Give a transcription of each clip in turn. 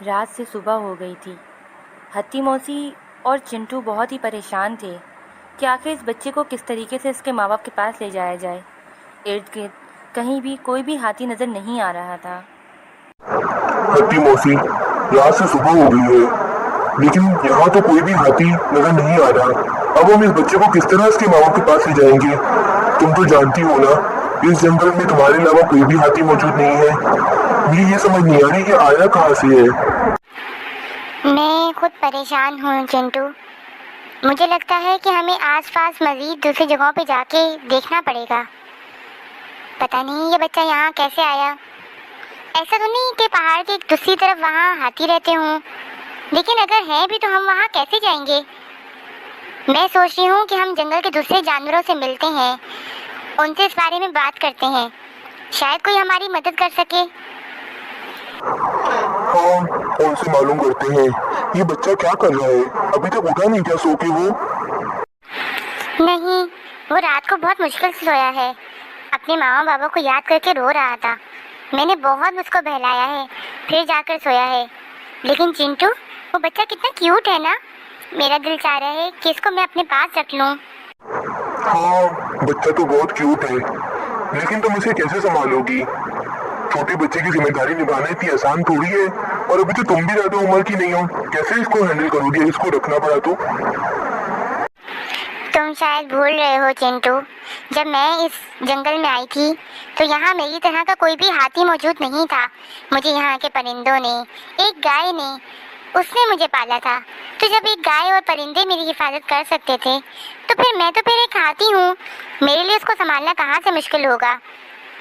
रात से सुबह हो गई थी। हत्ती मौसी और चिंटू बहुत ही परेशान थे कि आखिर इस बच्चे को किस तरीके से इसके माँ बाप के पास ले जाया जाए। इर्द गिर्द कहीं भी कोई भी हाथी नज़र नहीं आ रहा था। हत्ती मौसी, रात से सुबह हो गई है, लेकिन यहाँ तो कोई भी हाथी नजर नहीं आ रहा। अब हम इस बच्चे को किस तरह इसके माँ बाप के पास ले जाएंगे? तुम तो जानती हो ना, इस जंगल में तुम्हारे अलावा कोई भी हाथी मौजूद नहीं है। मुझे ये समझ नहीं आ रही कि आया कहाँ से है। मैं खुद परेशान हूँ चिंटू। मुझे लगता है कि हमें आसपास मज़ीद दूसरी जगहों पे जाके देखना पड़ेगा। पता नहीं ये बच्चा यहाँ कैसे आया। ऐसा तो नहीं कि पहाड़ के दूसरी तरफ वहाँ हाथी रहते हों, लेकिन अगर है भी तो हम वहाँ कैसे जाएंगे? मैं सोच रही हूँ कि हम जंगल के दूसरे जानवरों से मिलते हैं, उनसे इस बारे में बात करते हैं, शायद कोई हमारी मदद कर सके। हाँ, उनसे मालूम करते हैं। ये बच्चा क्या कर रहा है? अभी तक उठा नहीं क्या सो के वो? नहीं, वो रात को बहुत मुश्किल से सोया है। अपने मामा बाबा को याद करके रो रहा था। मैंने बहुत उसको बहलाया है, फिर जाकर सोया है। लेकिन चिंटू, वो बच्चा कितना क्यूट है ना। मेरा दिल चाह रहा है कि इसको मैं अपने पास रख लूं। हाँ, बच्चा तो बहुत क्यूट है, लेकिन तुम इसे कैसे संभालोगी? छोटे बच्चे की जिम्मेदारी निभाना इतनी आसान थोड़ी है, और अभी तो तुम भी ज्यादा उम्र की नहीं हो। कैसे इसको हैंडल करोगी? इसको रखना पड़ा तो? तुम शायद भूल रहे हो चिंटू, जब मैं इस जंगल में आई थी तो यहाँ मेरी तरह का कोई भी हाथी मौजूद नहीं था। मुझे यहाँ के परिंदों ने, एक गाय ने, उसने मुझे पाला था। तो जब एक गाय और परिंदे मेरी हिफाजत कर सकते थे, तो फिर एक हाथी हूँ। मेरे लिए उसको संभालना कहाँ से मुश्किल होगा।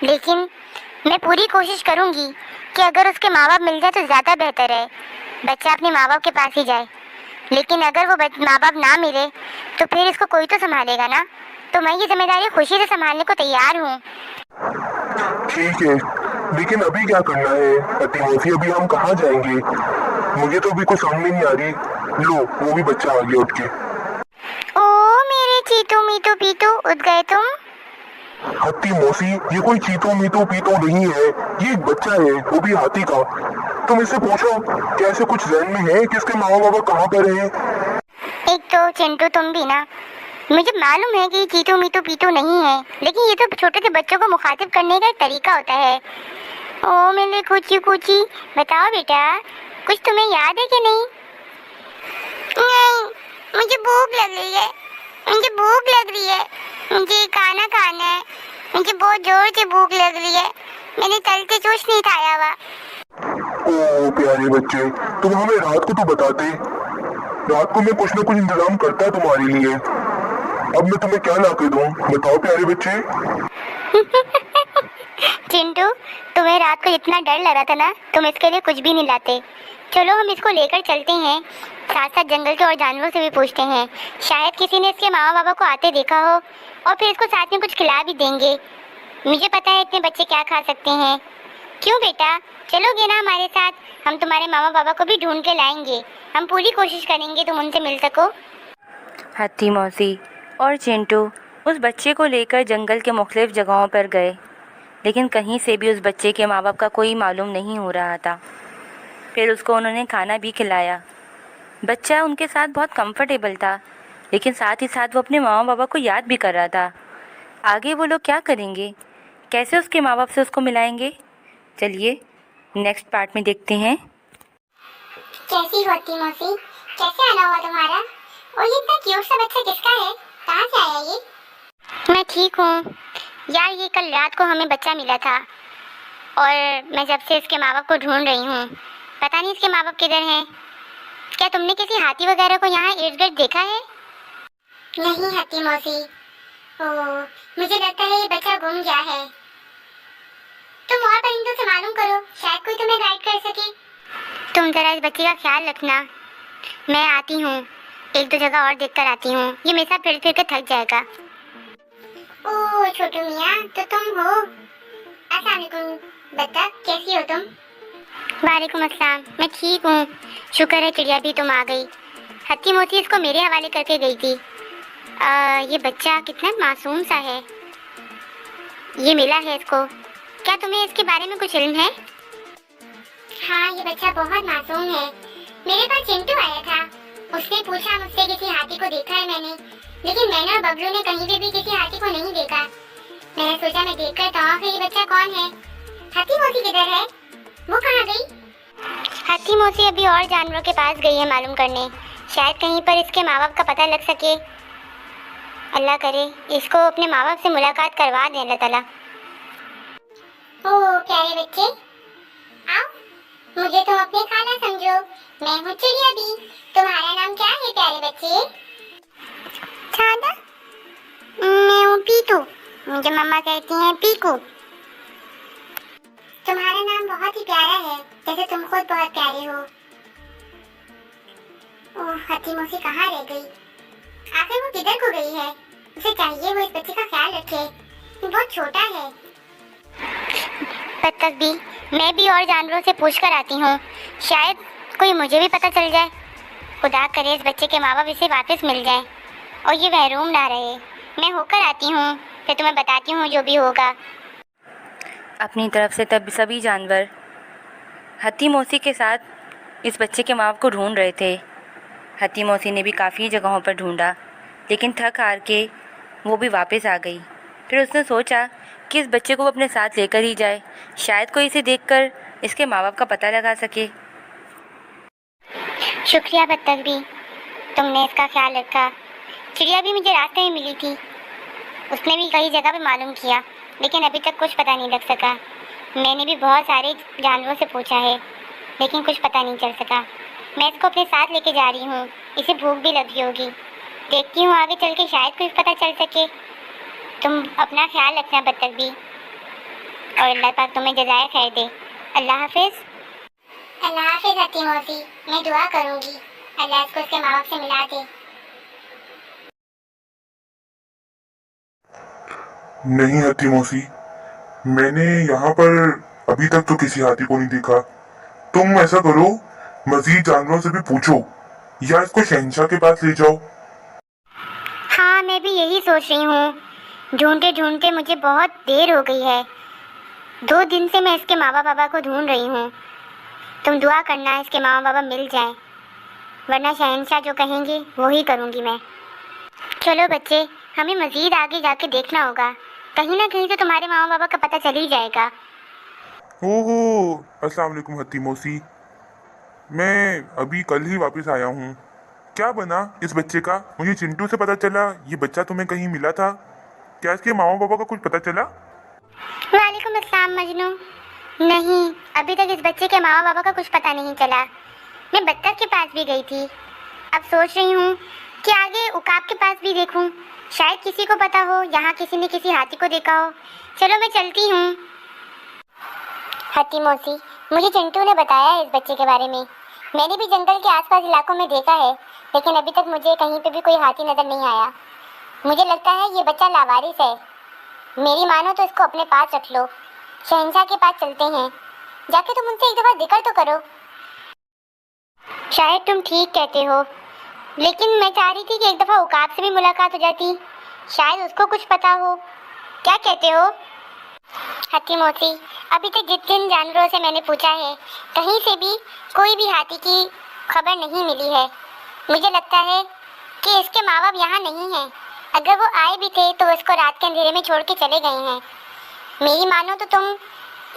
लेकिन मैं पूरी कोशिश करूँगी कि अगर उसके माँ बाप मिल जाए तो ज़्यादा बेहतर है। बच्चा अपने माँ बाप के पास ही जाए, लेकिन अगर वो माँ बाप ना मिले तो फिर इसको कोई तो संभालेगा ना। तो मैं ये जिम्मेदारी खुशी से संभालने को तैयार हूँ। ठीक है, लेकिन अभी क्या करना है हत्ती मौसी? अभी हम कहाँ जाएंगे? मुझे तो अभी कुछ समझ में नहीं आ रही। लो, वो भी बच्चा आ गया उठ के। ओ मेरे चीतू मीतू पीतू, उठ गए तुम? हत्ती मौसी, ये कोई चीतू मीतू पीतू नहीं है, ये एक बच्चा है, वो भी हाथी का। तुम इससे पूछो, क्या ऐसे कुछ जहन में है कि इसके माँ बाबा कहाँ पर हैं? एक तो चिंटू तुम भी ना, मुझे मालूम है कि ये चीतू मीतू पीतू नहीं है, लेकिन ये तो छोटे से बच्चों को मुखातिब करने का एक तरीका होता है। ओ मेरे कुची कुची, बताओ बेटा, कुछ तुम्हें याद है कि नहीं? नहीं, मुझे भूख लग रही है। मुझे भूख लग रही है। मुझे खाना खाना है। मुझे बहुत जोर से भूख लग रही है। मैंने कल से कुछ नहीं खाया हुआ। ओ प्यारे बच्चे, तुम हमें रात को तो बताते। रात को मैं कुछ न कुछ इंतजाम करता तुम्हारे लिए। अब मैं तुम्हें क्या ला के दूं? बताओ प्यारे बच्चे। चिंटू, तुम्हें रात को इतना डर लग रहा था ना, तुम इसके लिए कुछ भी नहीं लाते। चलो हम इसको लेकर चलते हैं, साथ साथ जंगल के और जानवरों से भी पूछते हैं। शायद किसी ने इसके मामा बाबा को आते देखा हो और फिर इसको साथ में कुछ खिला भी देंगे। मुझे पता है इतने बच्चे क्या खा सकते हैं। क्यों बेटा, चलोगे ना हमारे साथ? हम तुम्हारे मामा बाबा को भी ढूंढ के लाएंगे। हम पूरी कोशिश करेंगे तुम उनसे मिल सको। हत्ती मौसी और चिंटू उस बच्चे को लेकर जंगल के मुख्तलिफ जगहों पर गए, लेकिन कहीं से भी उस बच्चे के माँ बाप का कोई मालूम नहीं हो रहा था। फिर उसको उन्होंने खाना भी खिलाया। बच्चा उनके साथ बहुत कंफर्टेबल था, लेकिन साथ ही साथ वो अपने मामा बाबा को याद भी कर रहा था। आगे वो लोग क्या करेंगे? कैसे उसके माँ बाप से उसको मिलाएंगे? चलिए नेक्स्ट पार्ट में देखते हैं। कैसी होती मौसी, कैसे आना हुआ तुम्हारा? और ये इतना क्यूट सा बच्चा किसका है? कहाँ से आया ये? मैं ठीक हूँ यार। ये कल रात को हमें बच्चा मिला था और मैं जब से इसके माँ बाप को ढूंढ रही हूँ। पता नहीं इसके माँ बाप किधर हैं। क्या तुमने किसी हाथी वगैरह को यहाँ इर्द गिर्द देखा है? नहीं हत्ती मौसी। ओह, मुझे लगता है ये बच्चा गुम गया है। तुम और परिंदों से मालूम करो, शायद कोई तुम्हें गाइड कर सके। तुम जरा इस बच्चे का ख्याल रखना। मैं आती हूँ, एक दो जगह और देखकर आती हूँ। ये मेरे साथ फिर फिर के थक जाएगा। ओह छोटू मियाँ, तो तुम हो? अस्सलाम वालेकुम बच्चा, कैसी हो तुम? वालेकुम अस्सलाम, मैं ठीक हूँ। शुक्र है चिड़िया भी तुम आ गई। हत्ती मोती इसको मेरे हवाले करके गई थी। ये बच्चा कितना मासूम सा है। ये मिला है इसको। क्या तुम्हें इसके बारे में कुछ इल्म है? हाँ, ये बच्चा बहुत मासूम है। मेरे पास चिंटू आया था। उसने पूछा मुझसे किसी हाथी को देखा है मैंने, लेकिन मैंने और बबलू ने कहीं पे भी किसी हाथी को नहीं देखा। मैंने सोचा मैं देखकर तो आऊं, ये बच्चा कौन है? हत्ती मोती किधर है? वो कहाँ गई? हत्ती मोती अभी और जानवरों के पास गई है मालूम करने। शायद कहीं पर इसके माँ बाप का पता लग सके। अल्लाह करे इसको अपने माँ बाप से मुलाकात करवा दे अल्लाह ताला। ओह प्यारे बच्चे, आओ, मुझे तुम अपनी खाला समझो। मैं हूँ चिड़िया दी। तुम्हारा नाम क्या है प्यारे बच्चे? खाला, मैं हूँ पीकू। मुझे मम्मा कहती हैं पीकू। तुम्हारा नाम बहुत ही प्यारा है, जैसे तुम खुद बहुत प्यारे हो। ओह, हत्ती मौसी कहाँ रह गई? आखिर वो किधर को गई है? उसे चाहिए वो इस बच्चे का ख्याल रखे। वो बहुत छोटा है। तब तक भी मैं भी और जानवरों से पूछ कर आती हूँ, शायद कोई मुझे भी पता चल जाए। खुदा करे इस बच्चे के माँ बाप इसे वापस मिल जाए और ये महरूम ना रहे। मैं होकर आती हूँ, फिर तुम्हें बताती हूँ जो भी होगा। अपनी तरफ से तब सभी जानवर हत्ती मौसी के साथ इस बच्चे के माँ बाप को ढूंढ रहे थे। हत्ती मौसी ने भी काफ़ी जगहों पर ढूंढा, लेकिन थक हार के वो भी वापस आ गई। फिर उसने सोचा कि इस बच्चे को वो अपने साथ लेकर ही जाए, शायद कोई इसे देखकर इसके माँ बाप का पता लगा सके। शुक्रिया बत्तख भी, तुमने इसका ख्याल रखा। चिड़िया भी मुझे रास्ते में मिली थी। उसने भी कई जगह पे मालूम किया, लेकिन अभी तक कुछ पता नहीं लग सका। मैंने भी बहुत सारे जानवरों से पूछा है, लेकिन कुछ पता नहीं चल सका। मैं इसको अपने साथ लेके जा रही हूँ। इसे भूख भी लगी होगी। देखती हूँ आगे चल के शायद कुछ पता चल सके। तुम अपना ख्याल रखना बत्तख भी, और अल्लाह पाक तुम्हें जज़ाए खैर दे। अल्लाह हाफिज़। अल्लाह हाफिज़ हत्ती मौसी। मैं दुआ करूँगी अल्लाह इसको उसके माँ बाप से मिला दे। नहीं हत्ती मौसी, मैंने यहाँ पर अभी तक तो किसी हाथी को नहीं देखा। तुम ऐसा करो, मजीद जानवरों से भी पूछो या इसको शहंशाह के पास ले जाओ। हाँ, मैं भी यही सोच रही हूँ। ढूंढते ढूंढते मुझे बहुत देर हो गई है। 2 दिन से मैं इसके माँ बाबा को ढूंढ रही हूँ। तुम दुआ करना इसके माँ बाबा मिल जाएं, वरना शहंशाह जो कहेंगे वो ही करूँगी मैं। चलो बच्चे, हमें मज़ीद आगे जाके देखना होगा। कहीं ना कहीं तो तुम्हारे माँ बाबा का पता चल ही जाएगा। ओहो, अस्सलाम वालेकुम हत्ती मौसी। मैं अभी कल ही वापस आया हूँ। क्या बना इस बच्चे का? मुझे चिंटू से पता चला ये बच्चा तुम्हें कहीं मिला था। क्या इसके मामा पापा का कुछ पता चला? वालेकुम अस्सलाम मजनू। नहीं, अभी तक इस बच्चे के माँ बाबा का कुछ पता नहीं चला। मैं बत्तख के पास भी गई थी। अब सोच रही हूँ कि आगे उकाब के पास भी देखूँ, शायद किसी को पता हो, यहाँ किसी ने किसी हाथी को देखा हो। चलो मैं चलती हूँ। हत्ती मौसी, मुझे चिंटू ने बताया है इस बच्चे के बारे में। मैंने भी जंगल के आसपास इलाकों में देखा है, लेकिन अभी तक मुझे कहीं पे भी कोई हाथी नज़र नहीं आया। मुझे लगता है ये बच्चा लावारिस है। मेरी मानो तो इसको अपने पास रख लो। शहंशाह के पास चलते हैं, जाके तुम उनसे एक दफ़ा जिक्र तो करो। शायद तुम ठीक कहते हो, लेकिन मैं चाह रही थी कि एक दफ़ा उकाब से भी मुलाकात हो जाती, शायद उसको कुछ पता हो। क्या कहते हो हत्ती मौसी? अभी तक जिन जानवरों से मैंने पूछा है, कहीं से भी कोई भी हाथी की खबर नहीं मिली है। मुझे लगता है कि इसके माँ बाप यहाँ नहीं हैं। अगर वो आए भी थे तो उसको रात के अंधेरे में छोड़ के चले गए हैं। मेरी मानो तो तुम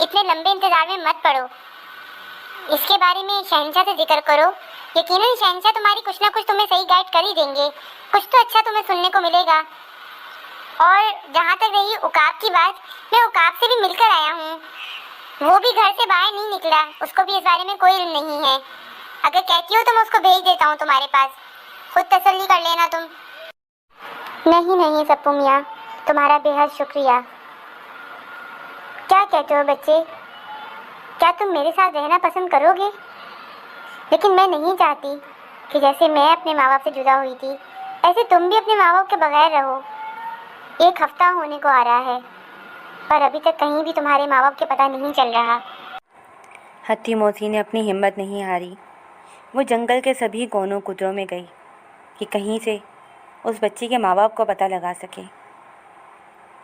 इतने लंबे इंतजार में मत पड़ो। इसके बारे में शहंशाह से जिक्र करो। यकीनन शहंशाह तुम्हारी कुछ ना कुछ तुम्हें सही गाइड कर ही देंगे। कुछ तो अच्छा तुम्हें सुनने को मिलेगा। और जहाँ तक रही उकाब की बात, मैं उकाब से भी मिलकर आया हूँ। वो भी घर से बाहर नहीं निकला। उसको भी इस बारे में कोई इल्म नहीं है। अगर कहती हो तो मैं उसको भेज देता हूँ तुम्हारे पास, खुद तसल्ली कर लेना तुम। नहीं नहीं सप्पू मियाँ, तुम्हारा बेहद शुक्रिया। क्या कहते हो बच्चे, क्या तुम मेरे साथ रहना पसंद करोगे? लेकिन मैं नहीं चाहती कि जैसे मैं अपने माँ बाप से जुदा हुई थी, ऐसे तुम भी अपने माँ बाप के बगैर रहो। 1 हफ्ता होने को आ रहा है, पर अभी तक कहीं भी तुम्हारे माँ बाप के पता नहीं चल रहा। हत्ती मौसी ने अपनी हिम्मत नहीं हारी। वो जंगल के सभी कोनों कुतरों में गई कि कहीं से उस बच्ची के माँ बाप को पता लगा सके।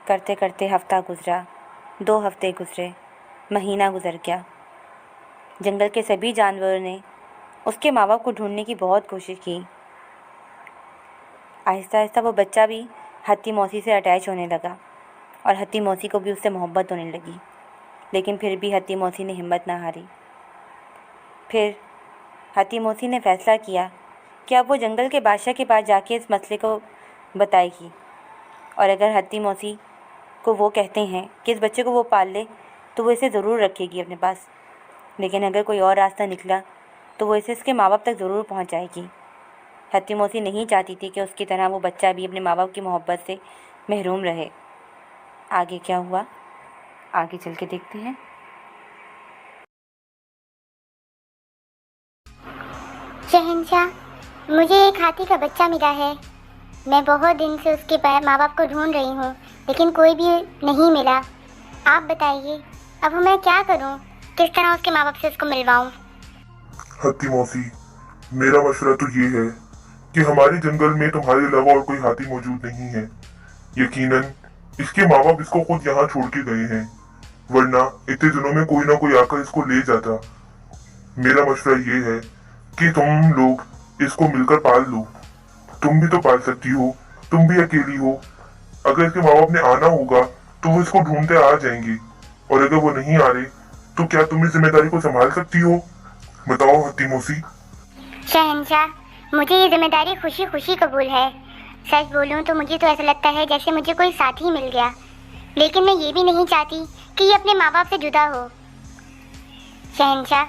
करते करते हफ्ता गुजरा, 2 हफ्ते गुजरे, महीना गुजर गया। जंगल के सभी जानवरों ने उसके माँ बाप को ढूंढने की बहुत कोशिश की। आहिस्ता आहिस्ता वो बच्चा भी हाथी मौसी से अटैच होने लगा और हाथी मौसी को भी उससे मोहब्बत होने लगी। लेकिन फिर भी हाथी मौसी ने हिम्मत ना हारी। फिर हाथी मौसी ने फ़ैसला किया कि अब वो जंगल के बादशाह के पास जाके इस मसले को बताएगी, और अगर हाथी मौसी को वो कहते हैं कि इस बच्चे को वो पाल ले तो वो इसे ज़रूर रखेगी अपने पास। लेकिन अगर कोई और रास्ता निकला तो वो इसे इसके माँ बाप तक ज़रूर पहुँचाएगी। हाथी मौसी नहीं चाहती थी कि उसकी तरह वो बच्चा भी अपने माँ बाप की मोहब्बत से महरूम रहे। आगे क्या हुआ, आगे चल के देखते हैं। शहंशाह, मुझे एक हाथी का बच्चा मिला है। मैं बहुत दिन से उसके माँ बाप को ढूंढ रही हूँ, लेकिन कोई भी नहीं मिला। आप बताइए अब मैं क्या करूँ, किस तरह उसके माँ बाप से उसको मिलवाऊँ। हाथी मौसी, मेरा मशवरा तो ये है कि हमारे जंगल में तुम्हारे अलावा और कोई हाथी मौजूद नहीं है। यकीनन इसके माँ बाप इसको खुद यहाँ छोड़ के गए हैं, वरना इतने दिनों में कोई ना कोई आकर इसको ले जाता। मेरा मशवरा ये है कि तुम लोग इसको मिलकर पाल लो। तुम भी तो पाल सकती हो, तुम भी अकेली हो। अगर इसके माँ बाप ने आना होगा तो वो इसको ढूंढते आ जाएंगे, और अगर वो नहीं आ रहे तो क्या तुम इस जिम्मेदारी को संभाल सकती हो? बताओ हाथी मौसी। शहंशाह, मुझे ये जिम्मेदारी खुशी खुशी कबूल है। सच बोलूं तो मुझे तो ऐसा लगता है जैसे मुझे कोई साथी मिल गया, लेकिन मैं ये भी नहीं चाहती कि ये अपने माँ बाप से जुदा हो। शहंशाह,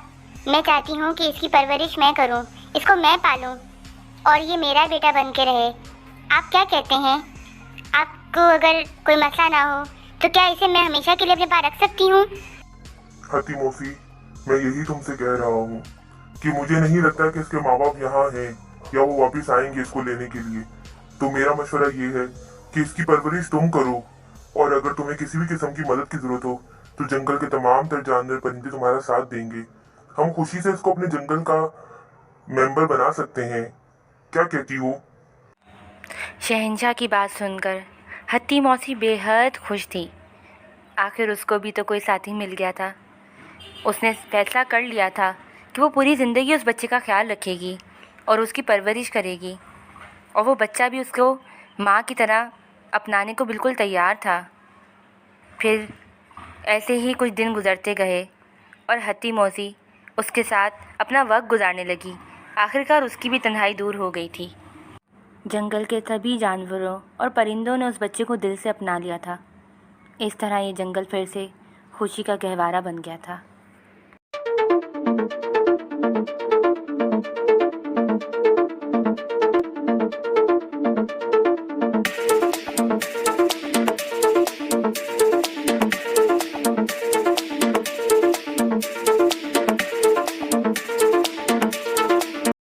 मैं चाहती हूँ कि इसकी परवरिश मैं करूँ, इसको मैं पालूँ और ये मेरा बेटा बन के रहे। आप क्या कहते हैं? आपको अगर कोई मसला ना हो तो क्या इसे मैं हमेशा के लिए अपने पास रख सकती हूँ? हाथी मौसी, मैं यही तुमसे कह रहा हूँ कि मुझे नहीं लगता कि इसके माँ बाप यहाँ हैं या वो वापस आएंगे इसको लेने के लिए। तो मेरा मशवरा ये है कि इसकी परवरिश तुम करो, और अगर तुम्हें किसी भी किस्म की मदद की जरूरत हो तो जंगल के तमाम तर जानवर परिंदे तुम्हारा साथ देंगे। हम खुशी से इसको अपने जंगल का मेंबर बना सकते हैं। क्या कहती हो? शहंशाह की बात सुनकर हाथी मौसी बेहद खुश थी। आखिर उसको भी तो कोई साथी मिल गया था। उसने फैसला कर लिया था कि वो पूरी ज़िंदगी उस बच्चे का ख्याल रखेगी और उसकी परवरिश करेगी, और वो बच्चा भी उसको माँ की तरह अपनाने को बिल्कुल तैयार था। फिर ऐसे ही कुछ दिन गुजरते गए और हाथी मौसी उसके साथ अपना वक्त गुजारने लगी। आखिरकार उसकी भी तन्हाई दूर हो गई थी। जंगल के सभी जानवरों और परिंदों ने उस बच्चे को दिल से अपना लिया था। इस तरह ये जंगल फिर से खुशी का गहवारा बन गया था।